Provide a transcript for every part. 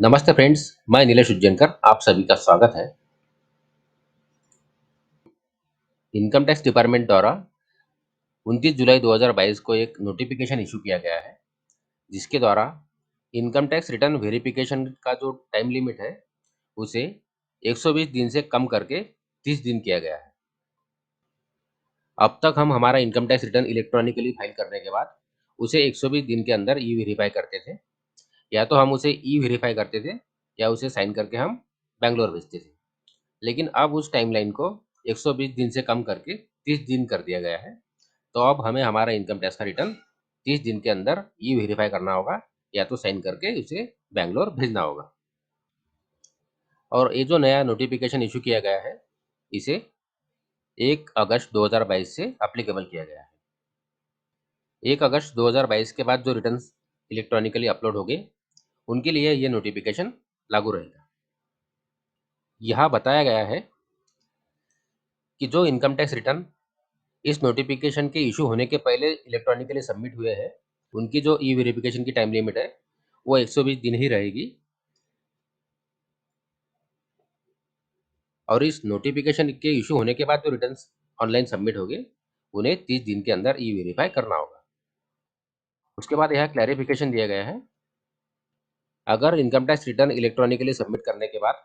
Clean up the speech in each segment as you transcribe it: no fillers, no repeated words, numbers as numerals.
नमस्ते फ्रेंड्स, मैं नीलेश उज्जैनकर आप सभी का स्वागत है। इनकम टैक्स डिपार्टमेंट द्वारा 29 जुलाई 2022 को एक नोटिफिकेशन इशू किया गया है, जिसके द्वारा इनकम टैक्स रिटर्न वेरिफिकेशन का जो टाइम लिमिट है, उसे 120 दिन से कम करके 30 दिन किया गया है। अब तक हम हमारा income tax return electronically file करने के बाद उसे 120 दिन के अंदर ई वेरीफाई करते थे। या तो हम उसे ई वेरीफाई करते थे या उसे साइन करके हम बैंगलोर भेजते थे। लेकिन अब उस टाइमलाइन को 120 दिन से कम करके 30 दिन कर दिया गया है। तो अब हमें हमारा इनकम टैक्स का रिटर्न 30 दिन के अंदर ई वेरीफाई करना होगा या तो साइन करके उसे बैंगलोर भेजना होगा। और ये जो नया नोटिफिकेशन इशू किया गया है, इसे 1 अगस्त 2022 से एप्लीकेबल किया गया है। 1 अगस्त 2022 के बाद जो रिटर्न्स इलेक्ट्रॉनिकली अपलोड होंगे, उनके लिए ये नोटिफिकेशन लागू रहेगा। यहाँ बताया गया है कि जो इनकम टैक्स रिटर्न इस नोटिफिकेशन के इशू होने के पहले इलेक्ट्रॉनिकली सबमिट हुए हैं, उनकी जो ई वेरिफिकेशन की टाइम लिमिट है, वो 120 दिन ही रहेगी। और इस नोटिफिकेशन के इशू होने के बाद जो रिटर्न्स ऑनलाइन सबमिट होंगे, उन्हें 30 दिन के अंदर ई वेरीफाई करना होगा। उसके बाद यह क्लैरिफिकेशन दिया गया है, अगर income tax return electronically submit करने के बाद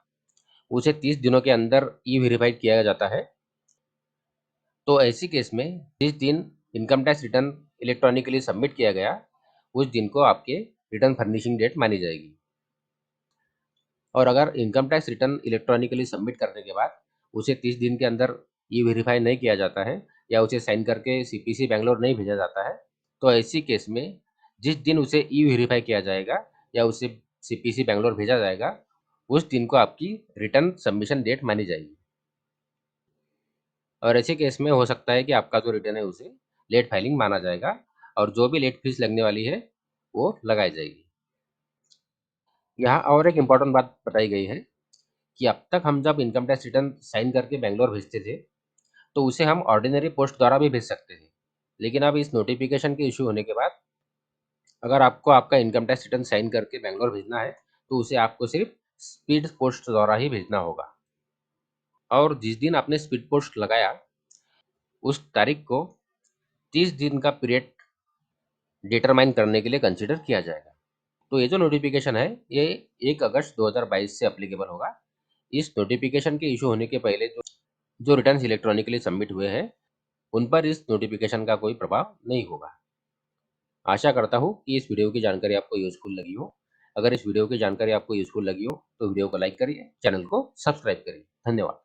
उसे 30 दिनों के अंदर ई वेरीफाई किया जाता है, तो ऐसी केस में जिस दिन income tax return electronically submit किया गया, उस दिन को आपके रिटर्न फर्निशिंग डेट मानी जाएगी। और अगर income tax return electronically submit करने के बाद उसे 30 दिन के अंदर ई वेरीफाई नहीं किया जाता है या उसे साइन करके सीपीसी बैंगलोर नहीं भेजा जाता है, तो ऐसी केस में जिस दिन उसे ई वेरीफाई किया जाएगा या उसे सीपीसी बैंगलोर भेजा जाएगा, उस दिन को आपकी रिटर्न सबमिशन डेट मानी जाएगी। और ऐसे केस में हो सकता है कि आपका जो रिटर्न है उसे लेट फाइलिंग माना जाएगा और जो भी लेट फीस लगने वाली है वो लगाई जाएगी। यहाँ और एक इम्पॉर्टेंट बात बताई गई है कि अब तक हम जब इनकम टैक्स रिटर्न साइन करके बैंगलोर भेजते थे, तो उसे हम ऑर्डिनरी पोस्ट द्वारा भी भेज सकते थे। लेकिन अब इस नोटिफिकेशन के इशू होने के बाद अगर आपको आपका इनकम टैक्स रिटर्न साइन करके बैंगलोर भेजना है, तो उसे आपको सिर्फ स्पीड पोस्ट द्वारा ही भेजना होगा। और जिस दिन आपने स्पीड पोस्ट लगाया, उस तारीख को 30 दिन का पीरियड डिटरमाइन करने के लिए कंसिडर किया जाएगा। तो ये जो नोटिफिकेशन है, ये 1 अगस्त 2022 से एप्लीकेबल होगा। इस नोटिफिकेशन के इशू होने के पहले जो जो रिटर्न्स इलेक्ट्रॉनिकली सबमिट हुए हैं, उन पर इस नोटिफिकेशन का कोई प्रभाव नहीं होगा। आशा करता हूँ कि इस वीडियो की जानकारी आपको यूज़फुल लगी हो। अगर इस वीडियो की जानकारी आपको यूज़फुल लगी हो, तो वीडियो को लाइक करिए, चैनल को सब्सक्राइब करिए। धन्यवाद।